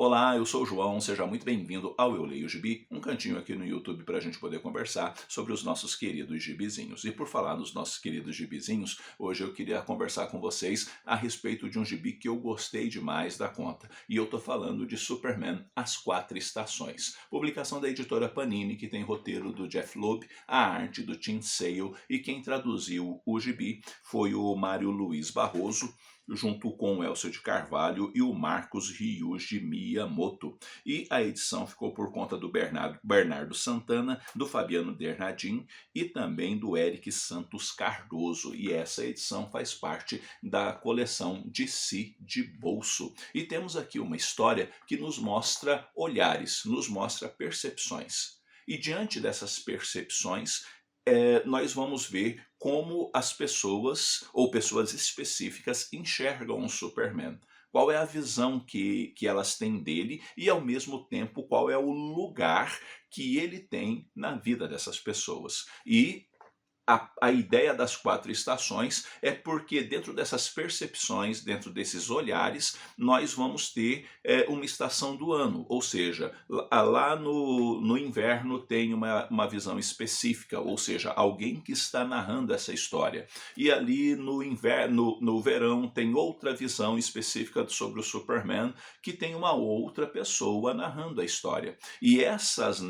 Olá, eu sou o João, seja muito bem-vindo ao Eu Leio Gibi, um cantinho aqui no YouTube para a gente poder conversar sobre os nossos queridos gibizinhos. E por falar nos nossos queridos gibizinhos, hoje eu queria conversar com vocês a respeito de um gibi que eu gostei demais da conta. E eu tô falando de Superman, As Quatro Estações. Publicação da editora Panini, que tem roteiro do Jeff Loeb, a arte do Tim Sale, e quem traduziu o gibi foi o Mário Luiz Barroso, junto com o Elcio de Carvalho e o Marcos Ryuji Miyamoto. E a edição ficou por conta do Bernardo Santana, do Fabiano Bernardin e também do Eric Santos Cardoso. E essa edição faz parte da coleção DC de Bolso. E temos aqui uma história que nos mostra olhares, nos mostra percepções. E diante dessas percepções, nós vamos ver como as pessoas, ou pessoas específicas, enxergam o Superman. Qual é a visão que elas têm dele e, ao mesmo tempo, qual é o lugar que ele tem na vida dessas pessoas. E a ideia das quatro estações é porque dentro dessas percepções, dentro desses olhares, nós vamos ter uma estação do ano, ou seja, lá no inverno tem uma visão específica, ou seja, alguém que está narrando essa história. E ali no verão tem outra visão específica sobre o Superman, que tem uma outra pessoa narrando a história. E essas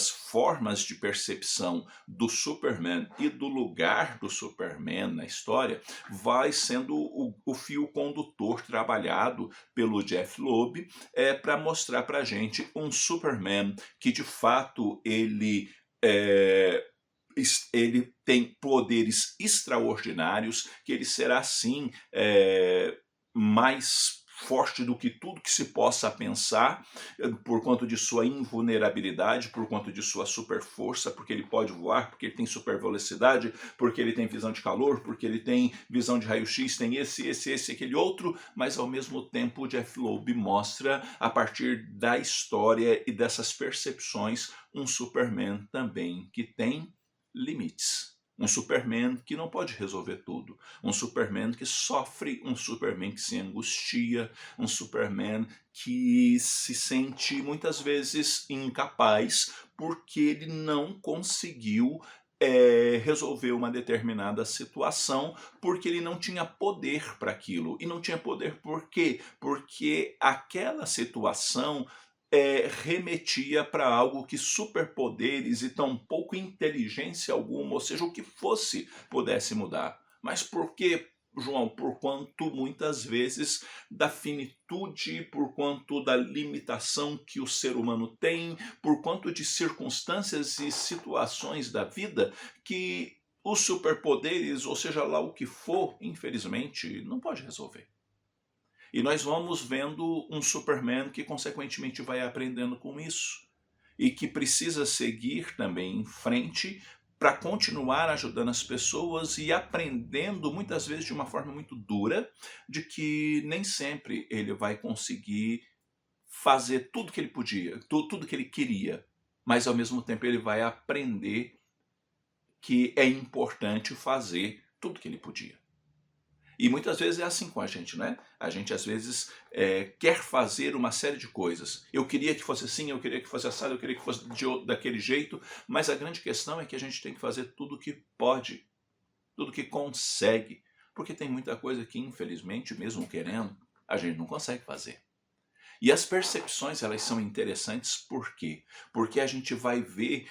formas de percepção do Superman e do lugar do Superman na história vai sendo o fio condutor trabalhado pelo Jeff Loeb para mostrar para a gente um Superman que de fato ele tem poderes extraordinários, que ele será sim mais forte do que tudo que se possa pensar, por conta de sua invulnerabilidade, por conta de sua super força, porque ele pode voar, porque ele tem super velocidade, porque ele tem visão de calor, porque ele tem visão de raio-x, tem aquele outro, mas ao mesmo tempo o Jeff Loeb mostra, a partir da história e dessas percepções, um Superman também que tem limites. Um Superman que não pode resolver tudo. Um Superman que sofre, um Superman que se angustia, um Superman que se sente muitas vezes incapaz porque ele não conseguiu resolver uma determinada situação, porque ele não tinha poder para aquilo. E não tinha poder por quê? Porque aquela situação remetia para algo que superpoderes e tampouco inteligência alguma, ou seja, o que fosse, pudesse mudar. Mas por quê, João? Por quanto muitas vezes da finitude, por quanto da limitação que o ser humano tem, por quanto de circunstâncias e situações da vida que os superpoderes, ou seja lá o que for, infelizmente, não pode resolver. E nós vamos vendo um Superman que consequentemente vai aprendendo com isso e que precisa seguir também em frente para continuar ajudando as pessoas e aprendendo muitas vezes de uma forma muito dura de que nem sempre ele vai conseguir fazer tudo que ele podia, tudo que ele queria, mas ao mesmo tempo ele vai aprender que é importante fazer tudo que ele podia. E muitas vezes é assim com a gente, né? A gente às vezes quer fazer uma série de coisas. Eu queria que fosse assim, eu queria que fosse assado, eu queria que fosse daquele jeito, mas a grande questão é que a gente tem que fazer tudo o que pode, tudo que consegue, porque tem muita coisa que, infelizmente, mesmo querendo, a gente não consegue fazer. E as percepções, elas são interessantes por quê? Porque a gente vai ver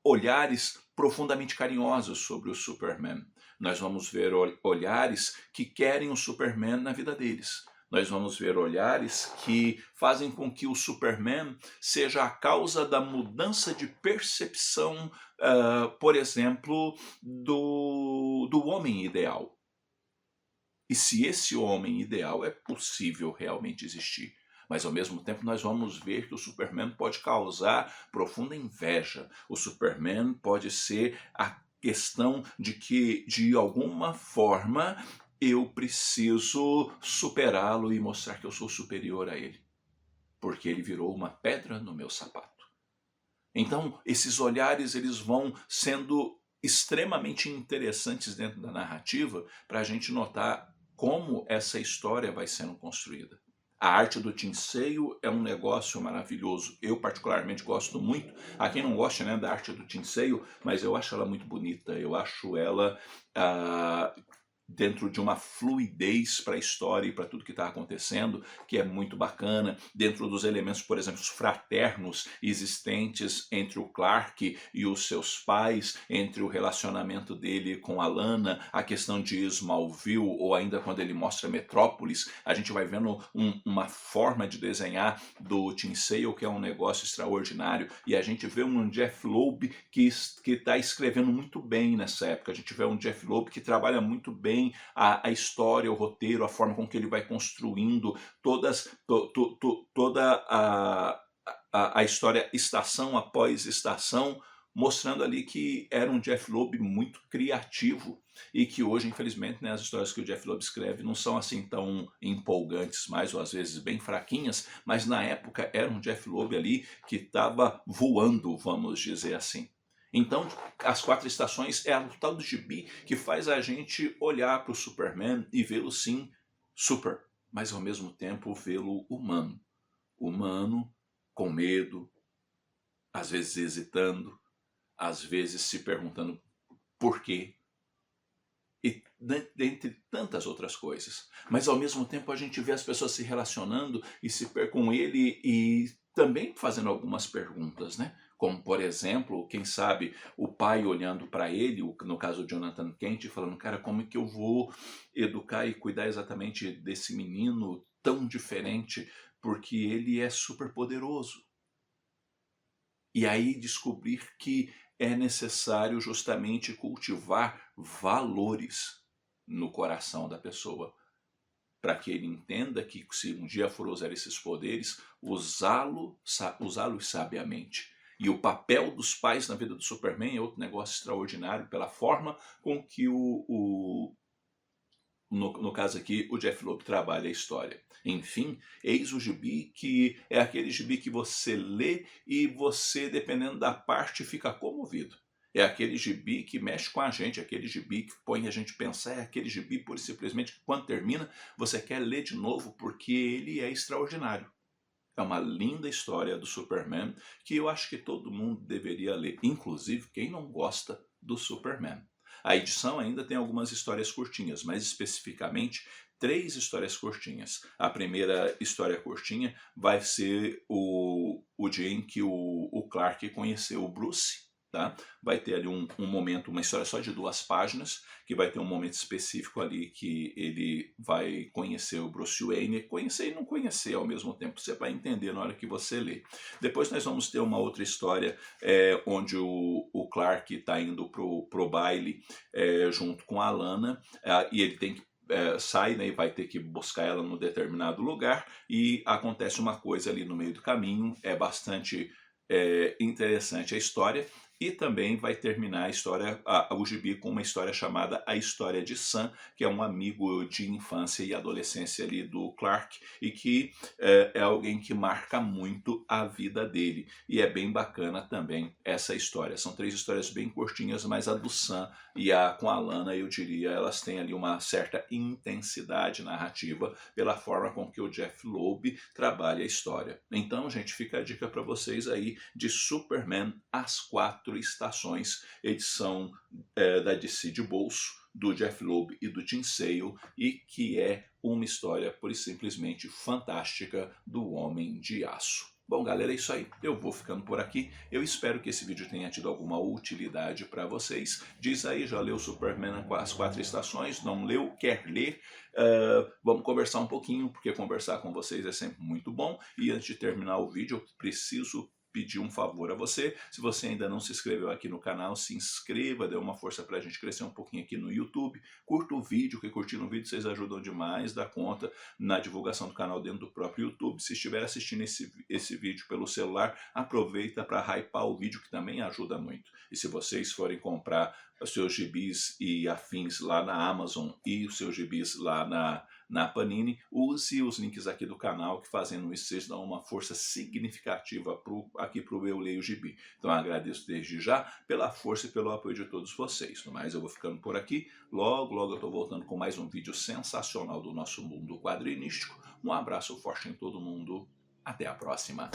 olhares profundamente carinhosos sobre o Superman. Nós vamos ver olhares que querem o Superman na vida deles. Nós vamos ver olhares que fazem com que o Superman seja a causa da mudança de percepção, por exemplo, do homem ideal. E se esse homem ideal é possível realmente existir. Mas ao mesmo tempo nós vamos ver que o Superman pode causar profunda inveja. O Superman pode ser a questão de que, de alguma forma, eu preciso superá-lo e mostrar que eu sou superior a ele. Porque ele virou uma pedra no meu sapato. Então, esses olhares eles vão sendo extremamente interessantes dentro da narrativa para a gente notar como essa história vai sendo construída. A arte do Tim Sale é um negócio maravilhoso. Eu particularmente gosto muito. Há quem não goste, né, da arte do Tim Sale, mas eu acho ela muito bonita. Eu acho ela dentro de uma fluidez para a história e para tudo que está acontecendo, que é muito bacana, dentro dos elementos, por exemplo, os fraternos existentes entre o Clark e os seus pais, entre o relacionamento dele com a Lana, a questão de Smallville, ou ainda quando ele mostra Metrópolis, a gente vai vendo uma forma de desenhar do Tim Sale que é um negócio extraordinário, e a gente vê um Jeff Loeb que está escrevendo muito bem nessa época, a gente vê um Jeff Loeb que trabalha muito bem a história, o roteiro, a forma com que ele vai construindo toda a história estação após estação, mostrando ali que era um Jeff Loeb muito criativo e que hoje, infelizmente, né, as histórias que o Jeff Loeb escreve não são assim tão empolgantes mais, ou às vezes bem fraquinhas, mas na época era um Jeff Loeb ali que estava voando, vamos dizer assim. Então, As Quatro Estações é o tal do gibi que faz a gente olhar para o Superman e vê-lo sim super, mas ao mesmo tempo vê-lo humano. Humano, com medo, às vezes hesitando, às vezes se perguntando por quê, e dentre tantas outras coisas. Mas ao mesmo tempo a gente vê as pessoas se relacionando com ele e também fazendo algumas perguntas, né? Como, por exemplo, quem sabe o pai olhando para ele, no caso de Jonathan Kent, falando, cara, como é que eu vou educar e cuidar exatamente desse menino tão diferente, porque ele é super poderoso. E aí descobrir que é necessário justamente cultivar valores no coração da pessoa, para que ele entenda que se um dia for usar esses poderes, usá-los sabiamente. E o papel dos pais na vida do Superman é outro negócio extraordinário, pela forma com que no caso aqui, o Jeff Loeb trabalha a história. Enfim, eis o gibi que é aquele gibi que você lê e você, dependendo da parte, fica comovido. É aquele gibi que mexe com a gente, aquele gibi que põe a gente pensar, é aquele gibi, pura e simplesmente, que quando termina, você quer ler de novo porque ele é extraordinário. É uma linda história do Superman que eu acho que todo mundo deveria ler, inclusive quem não gosta do Superman. A edição ainda tem algumas histórias curtinhas, mais especificamente 3 histórias curtinhas. A primeira história curtinha vai ser o dia em que o Clark conheceu o Bruce. Tá? Vai ter ali um momento, uma história só de 2 páginas, que vai ter um momento específico ali que ele vai conhecer o Bruce Wayne, conhecer e não conhecer ao mesmo tempo, você vai entender na hora que você lê. Depois nós vamos ter uma outra história onde o Clark está indo pro baile junto com a Lana, e ele tem que sai, né, e vai ter que buscar ela num determinado lugar, e acontece uma coisa ali no meio do caminho, é bastante interessante a história. E também vai terminar a história, o gibi, com uma história chamada A História de Sam, que é um amigo de infância e adolescência ali do Clark, e que é alguém que marca muito a vida dele. E é bem bacana também essa história. São 3 histórias bem curtinhas, mas a do Sam e a com a Lana, eu diria, elas têm ali uma certa intensidade narrativa pela forma com que o Jeff Loeb trabalha a história. Então, gente, fica a dica para vocês aí de Superman, As Quatro Estações, edição da DC de bolso, do Jeff Loeb e do Tim Sale, e que é uma história pura e simplesmente fantástica do Homem de Aço. Bom, galera, é isso aí. Eu vou ficando por aqui. Eu espero que esse vídeo tenha tido alguma utilidade para vocês. Diz aí, já leu Superman com as 4 estações? Não leu? Quer ler? Vamos conversar um pouquinho, porque conversar com vocês é sempre muito bom. E antes de terminar o vídeo, eu preciso pedir um favor a você. Se você ainda não se inscreveu aqui no canal, se inscreva, dê uma força pra gente crescer um pouquinho aqui no YouTube. Curta o vídeo, que curtindo o vídeo vocês ajudam demais, dá conta na divulgação do canal dentro do próprio YouTube. Se estiver assistindo esse vídeo pelo celular, aproveita para hypar o vídeo, que também ajuda muito. E se vocês forem comprar os seus gibis e afins lá na Amazon e os seus gibis lá na Panini, use os links aqui do canal, que fazendo isso vocês dão uma força significativa aqui para o Eu Leio Gibi. Então eu agradeço desde já pela força e pelo apoio de todos vocês. No mais, eu vou ficando por aqui. Logo, logo eu estou voltando com mais um vídeo sensacional do nosso mundo quadrinístico. Um abraço forte em todo mundo. Até a próxima.